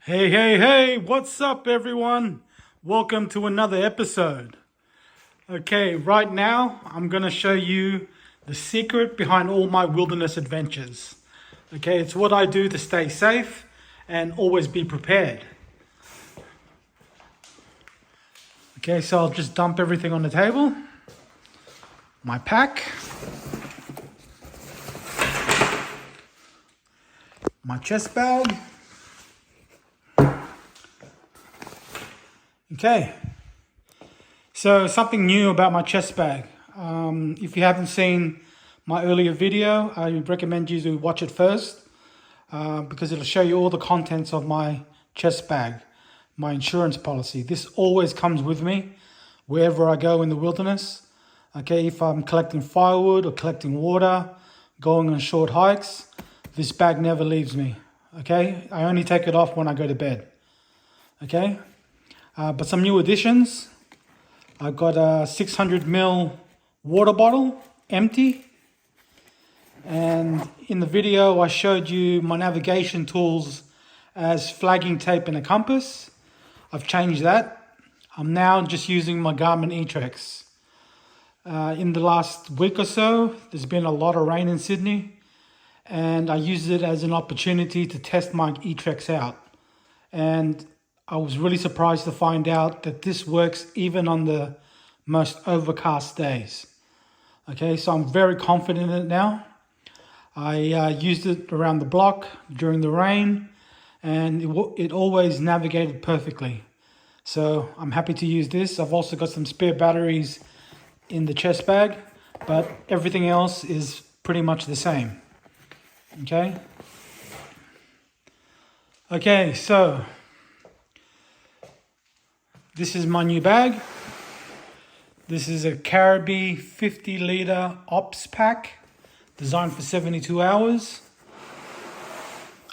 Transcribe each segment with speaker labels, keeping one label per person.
Speaker 1: Hey, hey, hey, what's up, everyone? Welcome to another episode. Okay, right now I'm going to show you the secret behind all my wilderness adventures. Okay, it's what I do to stay safe and always be prepared. Okay, so I'll just dump everything on the table. My pack, my chest bag. Okay, so something new about my chest bag. If you haven't seen my earlier video, I recommend you to watch it first because it'll show you all the contents of my chest bag, my insurance policy. This always comes with me wherever I go in the wilderness. Okay, if I'm collecting firewood or collecting water, going on short hikes, this bag never leaves me. Okay, I only take it off when I go to bed. Okay. But some new additions. I've got a 600 ml water bottle, empty. And in the video, I showed you my navigation tools as flagging tape and a compass. I've changed that. I'm now just using my Garmin eTrex. In the last week or so, there's been a lot of rain in Sydney. And I used it as an opportunity to test my eTrex out. And I was really surprised to find out that this works even on the most overcast days. Okay, so I'm very confident in it now. I used it around the block during the rain and it always navigated perfectly. So I'm happy to use this. I've also got some spare batteries in the chest bag, but everything else is pretty much the same. Okay. Okay, so this is my new bag. This is a Caribee 50-litre ops pack designed for 72 hours.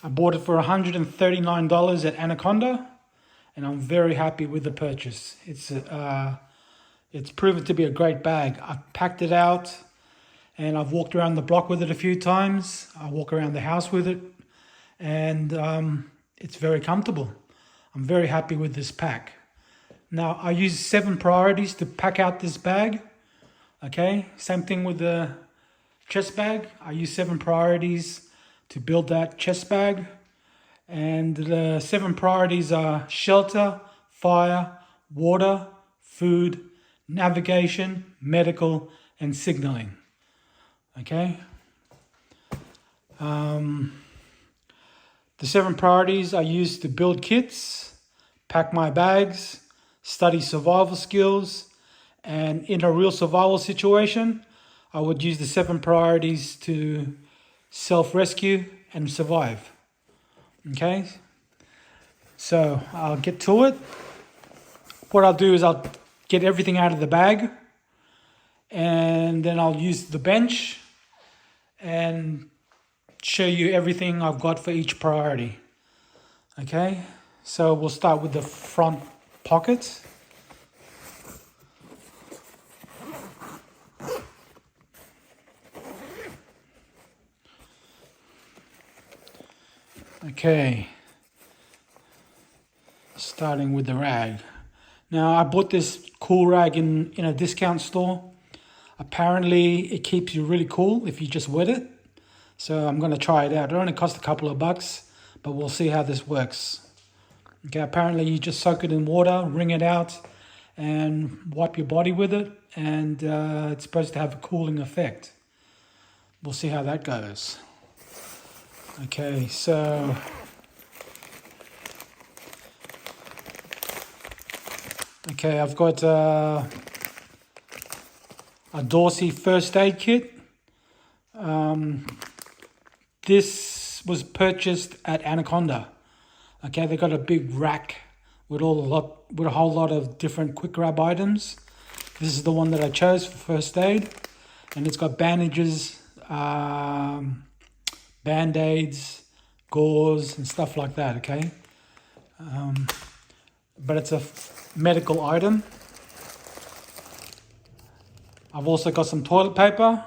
Speaker 1: I bought it for $139 at Anaconda, and I'm very happy with the purchase. It's proven to be a great bag. I've packed it out, and I've walked around the block with it a few times. I walk around the house with it, and it's very comfortable. I'm very happy with this pack. Now, I use 7 priorities to pack out this bag. Okay, same thing with the chest bag. I use 7 priorities to build that chest bag. And the 7 priorities are shelter, fire, water, food, navigation, medical, and signaling. Okay. The 7 priorities I use to build kits, pack my bags, study survival skills, and in a real survival situation, I would use the 7 priorities to self-rescue and survive. Okay, so I'll get to it. What I'll do is I'll get everything out of the bag, and then I'll use the bench and show you everything I've got for each priority. Okay, so we'll start with the front pockets. Okay, starting with the rag. Now I bought this cool rag in a discount store. Apparently it keeps you really cool if you just wet it. So I'm going to try it out. It only cost a couple of bucks, but we'll see how this works. Okay, apparently you just soak it in water, wring it out, and wipe your body with it, and it's supposed to have a cooling effect. We'll see how that goes. Okay, so I've got a Dorsey first aid kit. This was purchased at Anaconda. Okay, they got a big rack with a whole lot of different quick grab items. This is the one that I chose for first aid, and it's got bandages, band-aids, gauze, and stuff like that. Okay, but it's a medical item. I've also got some toilet paper,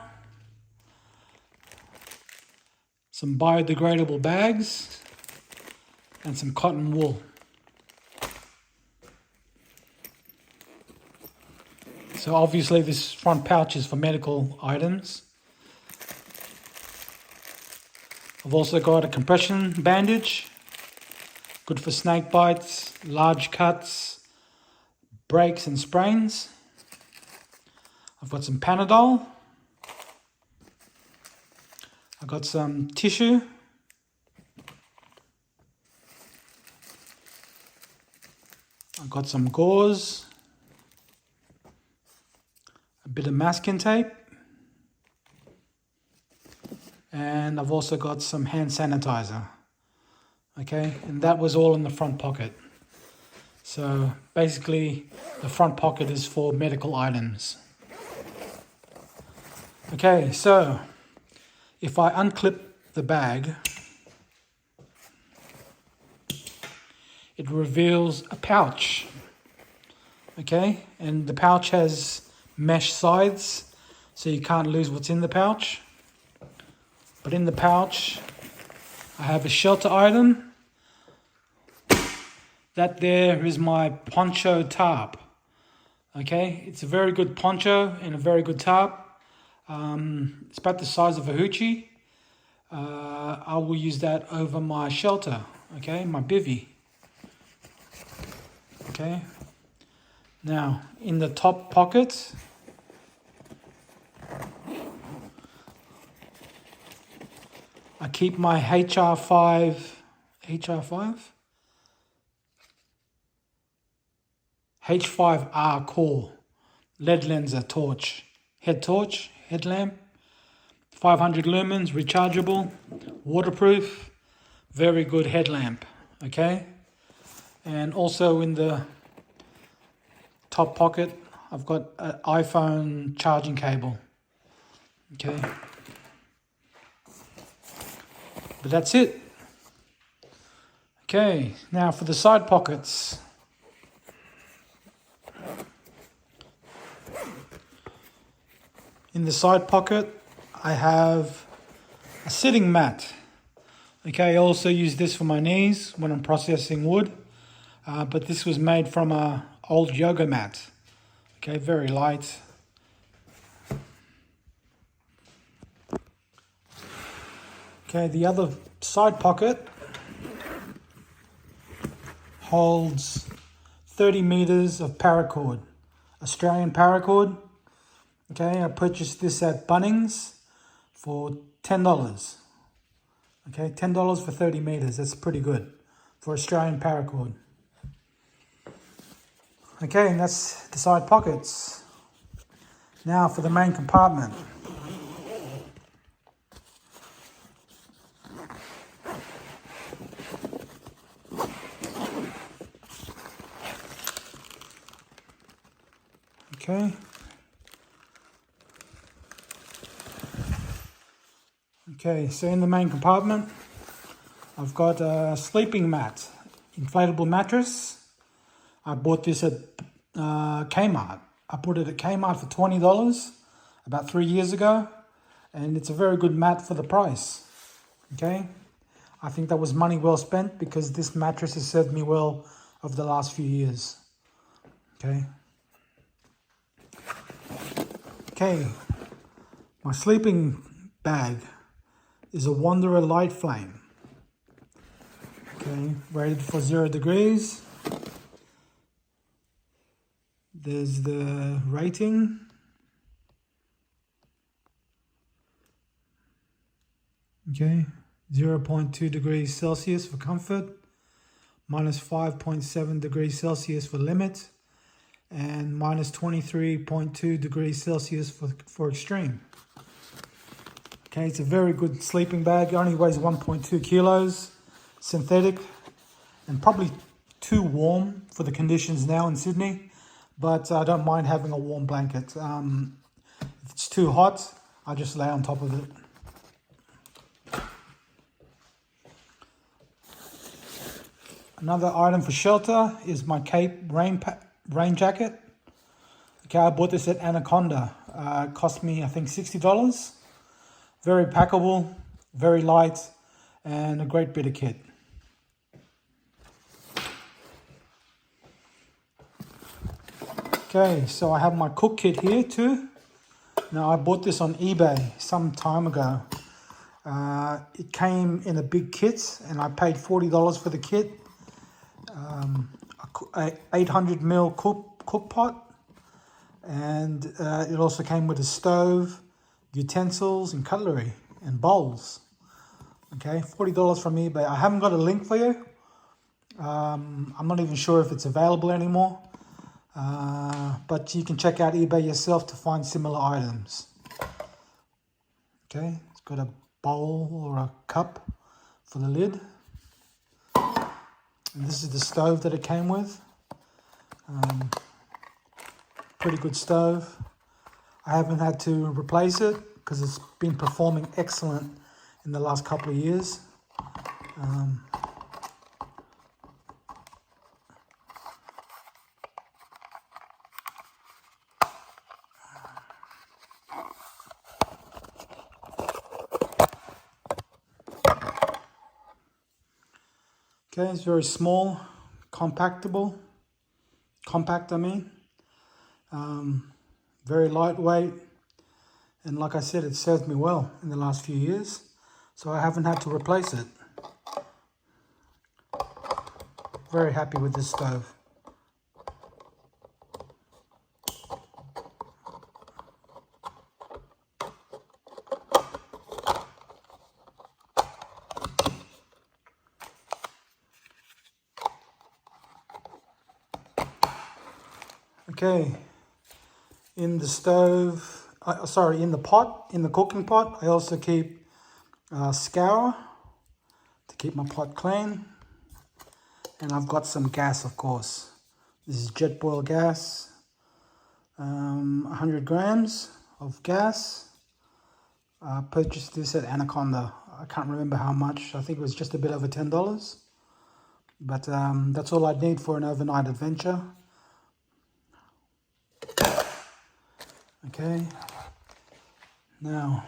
Speaker 1: some biodegradable bags, and some cotton wool. So obviously this front pouch is for medical items. I've also got a compression bandage, good for snake bites, large cuts, breaks and sprains. I've got some Panadol. I've got some tissue. I've got some gauze. A bit of masking tape. And I've also got some hand sanitizer. Okay, and that was all in the front pocket. So basically the front pocket is for medical items. Okay, so if I unclip the bag, it reveals a pouch. Okay, and the pouch has mesh sides, so you can't lose what's in the pouch. But in the pouch, I have a shelter item. That there is my poncho tarp. Okay, it's a very good poncho and a very good tarp. It's about the size of a hoochie. I will use that over my shelter, okay, my bivvy. Okay, now in the top pocket, I keep my H5R core LED lenser torch, headlamp, 500 lumens, rechargeable, waterproof, very good headlamp, okay? And also in the top pocket, I've got an iPhone charging cable, okay? But that's it. Okay, now for the side pockets. In the side pocket, I have a sitting mat. Okay, I also use this for my knees when I'm processing wood. But this was made from an old yoga mat. Okay, very light. Okay, the other side pocket holds 30 meters of paracord, Australian paracord. Okay, I purchased this at Bunnings for $10. Okay, $10 for 30 meters. That's pretty good for Australian paracord. Okay, and that's the side pockets. Now for the main compartment. Okay. Okay, so in the main compartment, I've got a sleeping mat, inflatable mattress. I bought this at Kmart. I bought it at Kmart for $20 about 3 years ago, and it's a very good mat for the price. Okay, I think that was money well spent because this mattress has served me well over the last few years. Okay. Okay, my sleeping bag is a Wanderer Light Flame. Okay, rated for 0 degrees. There's the rating. Okay, 0.2 degrees Celsius for comfort, minus 5.7 degrees Celsius for limit, and minus 23.2 degrees Celsius for extreme. Okay, it's a very good sleeping bag. It only weighs 1.2 kilos, synthetic, and probably too warm for the conditions now in Sydney, but I don't mind having a warm blanket. If it's too hot, I just lay on top of it. Another item for shelter is my cape rain jacket. Okay, I bought this at Anaconda. It cost me, I think, $60. Very packable, very light, and a great bit of kit. Okay, so I have my cook kit here too. Now I bought this on eBay some time ago. It came in a big kit and I paid $40 for the kit. A 800 ml cook pot, and it also came with a stove, utensils and cutlery and bowls. Okay, $40 from eBay. I haven't got a link for you. I'm not even sure if it's available anymore. But you can check out eBay yourself to find similar items. Okay, it's got a bowl or a cup for the lid. And this is the stove that it came with. Pretty good stove. I haven't had to replace it because it's been performing excellent in the last couple of years. Okay, it's very small, compact I mean. Very lightweight, and like I said, it served me well in the last few years, so I haven't had to replace it. Very happy with this stove. Okay, in the stove, in the pot, in the cooking pot, I also keep scour to keep my pot clean. And I've got some gas, of course. This is jet boil gas, 100 grams of gas. I purchased this at Anaconda. I can't remember how much. I think it was just a bit over $10. But that's all I'd need for an overnight adventure. Okay, now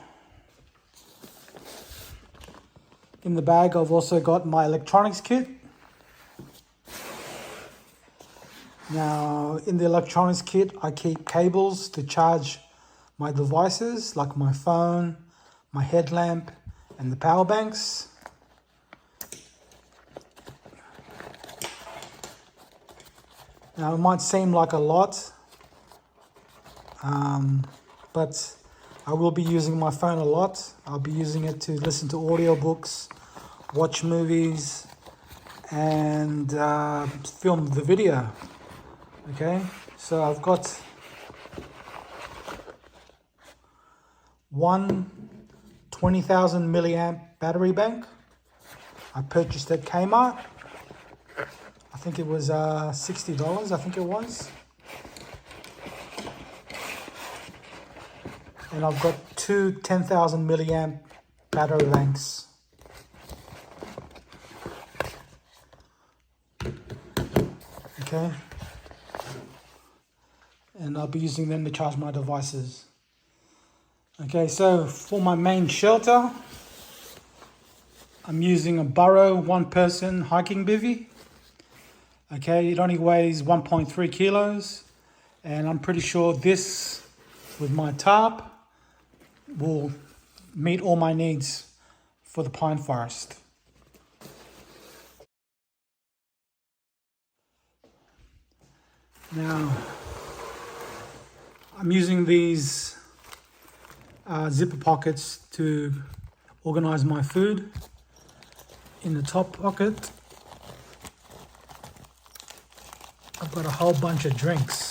Speaker 1: in the bag I've also got my electronics kit. Now in the electronics kit I keep cables to charge my devices like my phone, my headlamp and the power banks. Now it might seem like a lot, but I will be using my phone a lot. I'll be using it to listen to audiobooks, watch movies, and film the video. Okay, so I've got one 20,000 milliamp battery bank. I purchased at Kmart. I think it was $60, I think it was. And I've got two 10,000 milliamp battery banks. Okay. And I'll be using them to charge my devices. Okay, so for my main shelter, I'm using a Burrow one-person hiking bivvy. Okay, it only weighs 1.3 kilos. And I'm pretty sure this, with my tarp, will meet all my needs for the pine forest. Now, I'm using these zipper pockets to organize my food. In the top pocket, I've got a whole bunch of drinks.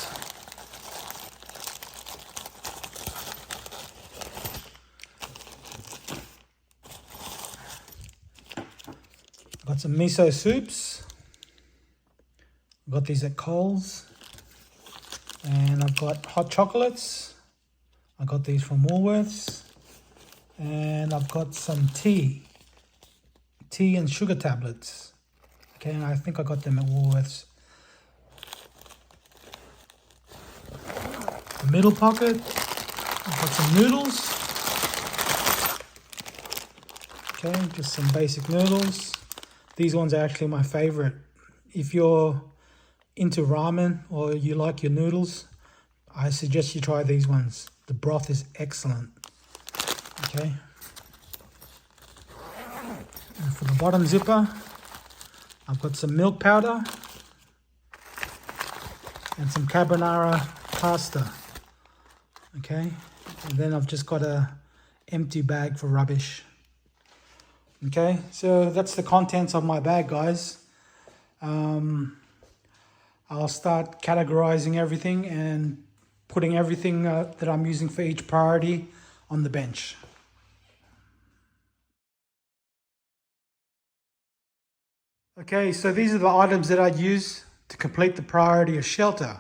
Speaker 1: Got some miso soups. Got these at Coles. And I've got hot chocolates. I got these from Woolworths. And I've got some tea and sugar tablets. Okay, and I think I got them at Woolworths. The middle pocket, I've got some noodles. Okay, just some basic noodles. These ones are actually my favorite. If you're into ramen or you like your noodles, I suggest you try these ones. The broth is excellent. Okay. And for the bottom zipper, I've got some milk powder and some carbonara pasta. Okay. And then I've just got a empty bag for rubbish. Okay. So that's the contents of my bag, guys. I'll start categorizing everything and putting everything that I'm using for each priority on the bench. Okay, so these are the items that I'd use to complete the priority of shelter.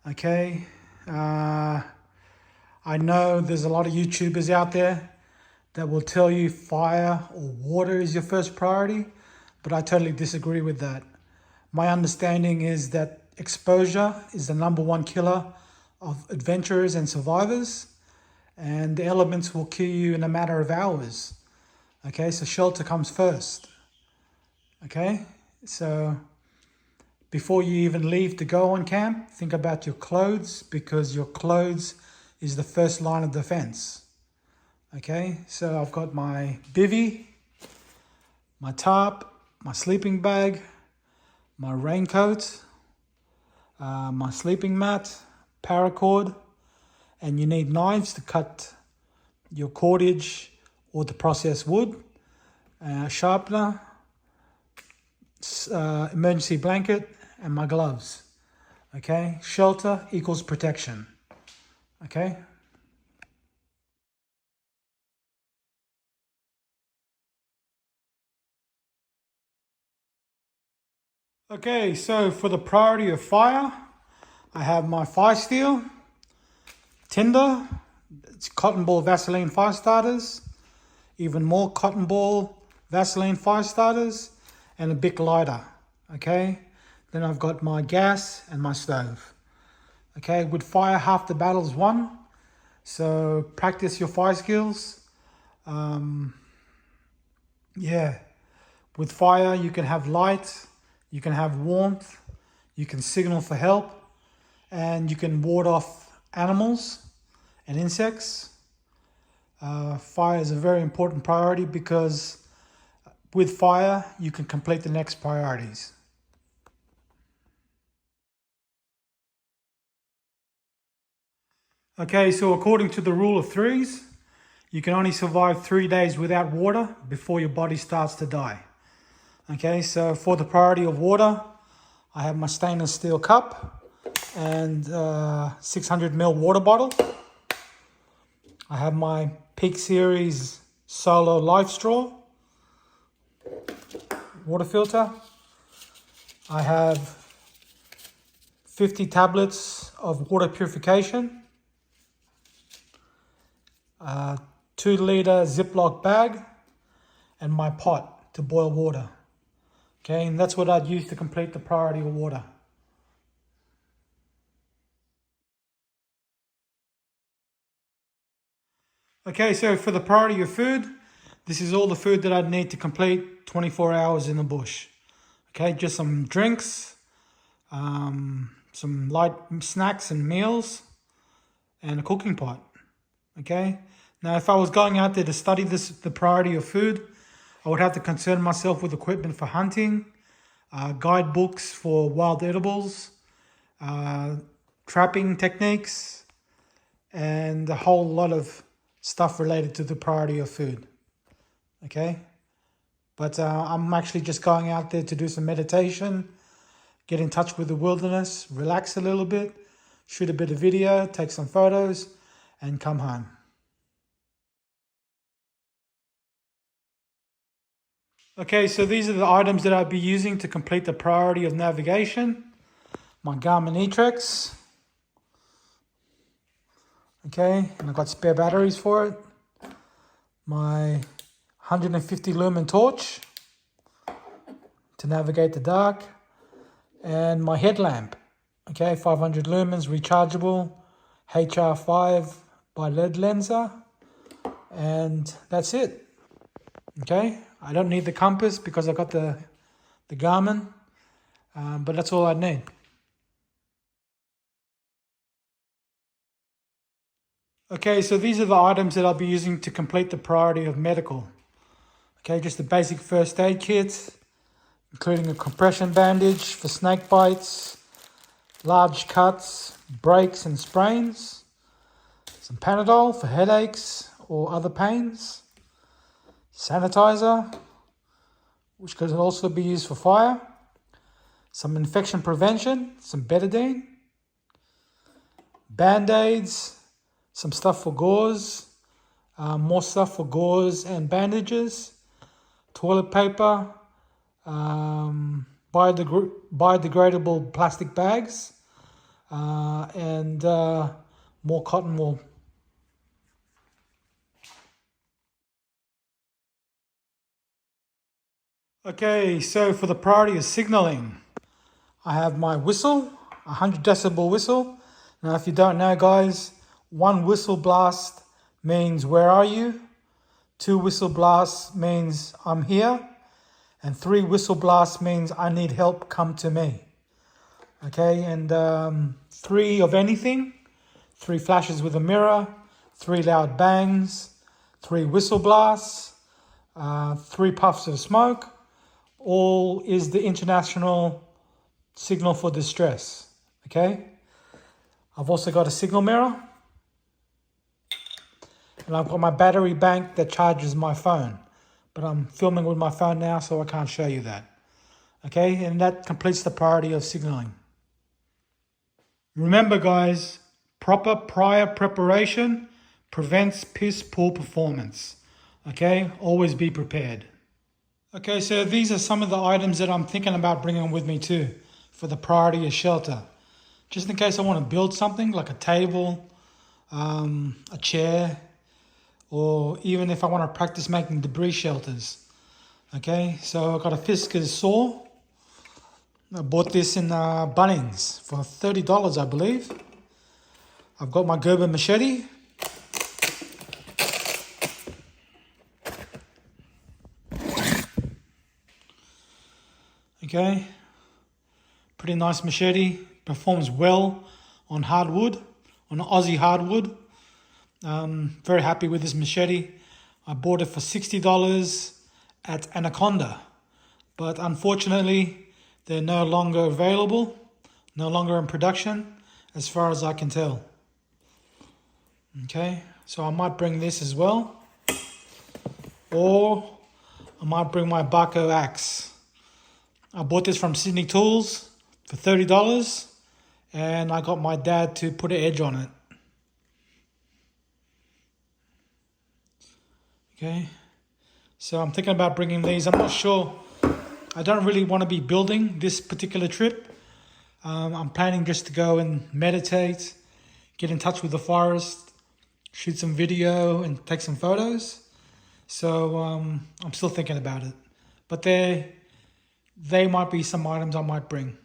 Speaker 1: Okay, I know there's a lot of YouTubers out there that will tell you fire or water is your first priority, but I totally disagree with that. My understanding is that exposure is the #1 killer of adventurers and survivors, and the elements will kill you in a matter of hours. Okay, so shelter comes first. Okay, so before you even leave to go on camp, think about your clothes, because your clothes is the first line of defense. Okay, so I've got my bivvy, my tarp, my sleeping bag, my raincoat, my sleeping mat, paracord, and you need knives to cut your cordage or to process wood, sharpener, emergency blanket, and my gloves. Okay, shelter equals protection. Okay. Okay, so for the priority of fire, I have my fire steel, tinder, it's cotton ball Vaseline fire starters, even more cotton ball Vaseline fire starters, and a Bic lighter. Okay, then I've got my gas and my stove. Okay, with fire, half the battle is won. So practice your fire skills. Yeah, with fire, you can have light, you can have warmth, you can signal for help, and you can ward off animals and insects. Fire is a very important priority because with fire, you can complete the next priorities. Okay, so according to the rule of threes, you can only survive 3 days without water before your body starts to die. Okay, so for the priority of water, I have my stainless steel cup and 600ml water bottle. I have my Peak Series Solo Life Straw water filter. I have 50 tablets of water purification, 2-liter Ziploc bag, and my pot to boil water. Okay, and that's what I'd use to complete the priority of water. Okay, so for the priority of food, this is all the food that I'd need to complete 24 hours in the bush. Okay, just some drinks, some light snacks and meals, and a cooking pot. Okay, now if I was going out there to study the priority of food, I would have to concern myself with equipment for hunting, guidebooks for wild edibles, trapping techniques, and a whole lot of stuff related to the priority of food. Okay, but I'm actually just going out there to do some meditation, get in touch with the wilderness, relax a little bit, shoot a bit of video, take some photos, and come home. Okay, so these are the items that I'll be using to complete the priority of navigation. My Garmin E-Trex. Okay, and I've got spare batteries for it. My 150 lumen torch to navigate the dark. And my headlamp. Okay, 500 lumens, rechargeable, HR5 by LED lenser. And that's it. Okay, I don't need the compass because I got the Garmin, but that's all I need. Okay, so these are the items that I'll be using to complete the priority of medical. Okay, just the basic first aid kit, including a compression bandage for snake bites, large cuts, breaks and sprains, some Panadol for headaches or other pains, sanitizer, which could also be used for fire, some infection prevention, some betadine, band-aids, some stuff for gauze, more stuff for gauze and bandages, toilet paper, biodegradable plastic bags, and more cotton wool. Okay, so for the priority of signaling, I have my whistle, 100 decibel whistle. Now, if you don't know, guys, one whistle blast means where are you? Two whistle blasts means I'm here. And three whistle blasts means I need help, come to me. Okay, and three of anything, three flashes with a mirror, three loud bangs, three whistle blasts, three puffs of smoke, all is the international signal for distress. Okay, I've also got a signal mirror, and I've got my battery bank that charges my phone, but I'm filming with my phone now, so I can't show you that. Okay, and that completes the priority of signaling. Remember, guys, proper prior preparation prevents piss poor performance. Okay, always be prepared. Okay, so these are some of the items that I'm thinking about bringing with me too for the priority of shelter. Just in case I want to build something like a table, a chair, or even if I want to practice making debris shelters. Okay, so I've got a Fiskars saw. I bought this in Bunnings for $30, I believe. I've got my Gerber machete. Okay, pretty nice machete, performs well on hardwood, on Aussie hardwood. Very happy with this machete. I bought it for $60 at Anaconda, but unfortunately they're no longer available, no longer in production as far as I can tell. Okay, so I might bring this as well, or I might bring my Barco axe. I bought this from Sydney Tools for $30, and I got my dad to put an edge on it. Okay, so I'm thinking about bringing these. I'm not sure. I don't really want to be building this particular trip. I'm planning just to go and meditate, get in touch with the forest, shoot some video and take some photos. So I'm still thinking about it. But they might be some items I might bring.